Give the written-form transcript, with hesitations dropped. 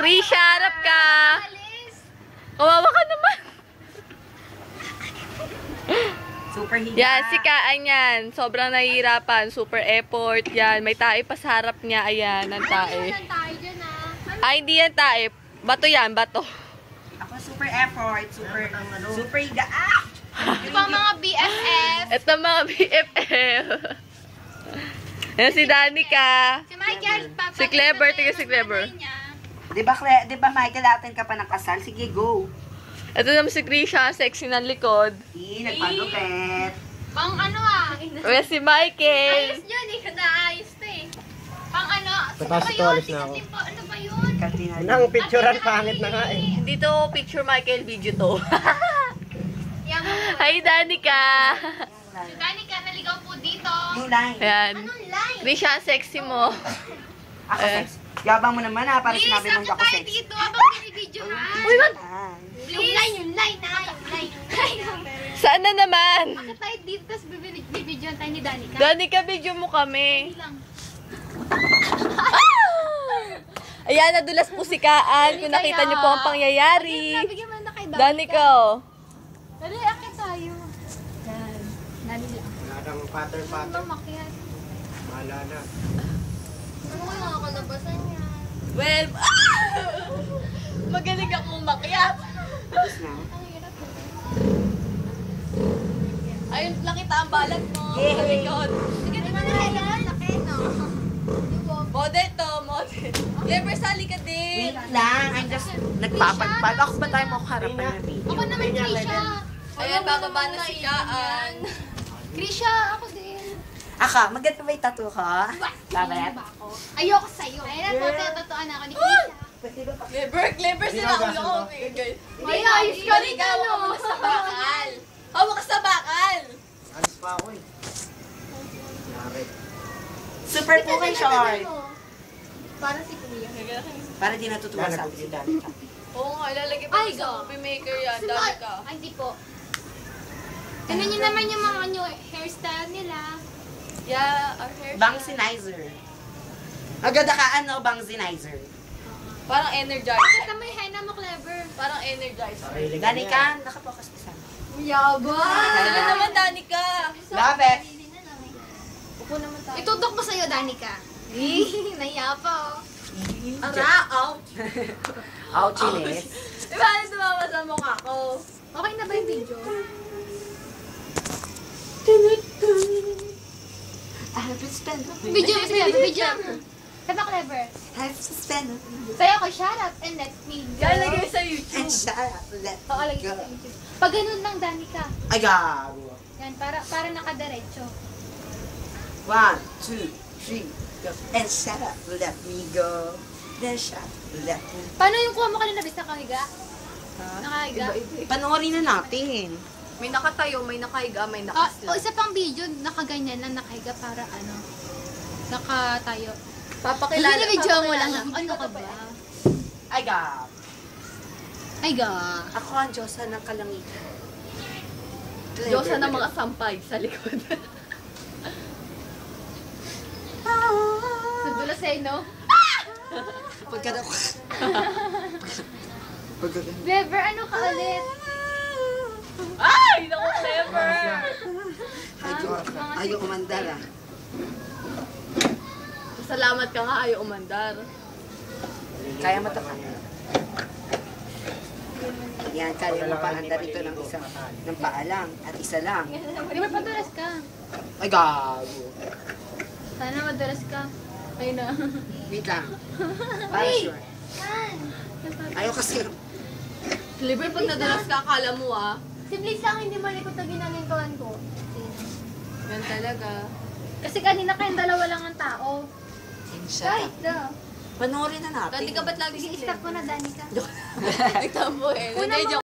Krisha, harap ka. Kawawa ka naman. Super higa. Yan, si Kaan yan. Sobrang nahihirapan. Super effort. Yan, may tae pa sa harap niya. Ayan, ang tae. Ay, hindi yan tae. Bato yan, bato. Ako super effort. Super higa. Ah! Ito ang mga BFF. Ito mga BFF. Ayan si Danica. Si Michael, papa. Si Clever, tiga si Clever. Di ba Michael, atin ka pa ng kasal? Sige, go. Ito naman si Krisha, sexy ng likod. Nagpagupit. Pang ano ah. Ayan si Michael. Ayos yun eh. Naayos to eh. Pang ano. Tapos ito, alis na ako. Ano ba yun? Nang picturean, pangit na nga eh. Hindi to picture Michael, video to. Yan mo. Hi, Danica. Si Danica, naligaw po dito. Yung line. Ayan. Anong line? Krisha, sexy mo. Ako sex. Yabang mo naman ha, para sinabi mong ako tayo sex. dito habang binibidyo ha. Uy, wag. Yung line na. Yung line. Saan na naman? Bakit tayo dito, tapos bibidyoan tayo ni Danica? Danica, video mo kami. lang. Ayan, nadulas po si Kaan. Kung nakita niyo po ang pangyayari. Bigyan mo na kay Danica, oh. Dali, akit tayo. Yan. Dali lang. Wala nang patter-patter. Makias. Wala na. Ano ko yung kalabasan niya? Well, magaling akong makiat. Tapos na. Ang hirap ko. Ayun, nakita ang balat mo. Yay! Sa likod. Sige, di ba na kailangan? Laki, no? Model to, model. Never sali ka din. Wait lang, I'm just nagpapagpag. Ako ba tayo mo harapan ng video? Ako naman, Krisha. Ayan, bababa na si Kaan. Krisha, ako din. Aka, maganda ba yung tattoo ko? Bakit? Ayoko sa'yo. Ayun na, totooan ako ni Krisha. Clever, clever sila ulo ko. Guys. Ay, ayos ka rin Ikaw, ano. hawak ka sa bakal. Hawak ka sa bakal. Alis pa ako eh. Yari. Super po kay short. Para si Kuya. Para di natutuwa sa akin si Danica. Oo nga, ilalagay pa Ay, sa go. movie maker yan. Dali ka. Ay, hindi po. Tignan niyo naman yung mga new hairstyle nila. Yeah, our hair. Bangzinizer. Agad ka ano, Bangzinizer. Parang energizer. Bakit ka may henna mo, Clever? Parang energizer. Sarili ka Danica, nakapokus ka sa akin. Yabang! Ano naman, Danica? Bakit? Upo naman tayo. Itutok mo sa'yo, Danica. Nahiya pa, oh. Ara, out. Ouchiness. Di ba, ano tumama sa mukha ko? Okay na ba yung video? I have to spend Video mo sa'yo, video mo. Diba, Clever? I have to spend Sa'yo ko, shut up and let me go. Lalagay sa YouTube. and shut up, let Oo, me lagi go. sa YouTube. Pag ganun lang, Danica. Ay, gago. Yan, para nakadiretso. 1, 2, 3, go. And shut up, let me go. Then shut up, let me go. Paano yung kuha mo kanina, bis nakahiga? Nakahiga? Panoorin na natin. May nakatayo, may nakahiga, may Oh, nakasla. isa pang video, nakaganyan lang, nakahiga para ano, nakatayo. Papakilala. Video mo lang. Ano ka ba? Ay, gago. Ay, ga. Ako ang Diyosa ng kalangitan. Diyosa ng mga sampay sa likod. Nadulas sa'yo, no? Pagkada ko. Pagkada. Bever, ano ka ulit? Ay! Naku, clever! Ayaw umandar ah. Salamat ka nga, ayaw umandar. Kaya matakan. Yan, kaya mo paandar ito ng isa. Ng paa lang. At isa lang. Di ba padulas ka? Ay, gago. Sana madulas ka. Ayun na. Wait lang. Para sure. Ayaw kasi. Clever, pag nadulas ka, akala mo ah. Si Blaze lang hindi malikot na ginaningkawan ko. Yan talaga. Kasi kanina kayong dalawa lang ang tao. Siya. da. Panoorin na natin. Dati ka ba't lagi Sige, si stop ko na, Danica. Nagtampo eh. Una Hindi, mo- joke.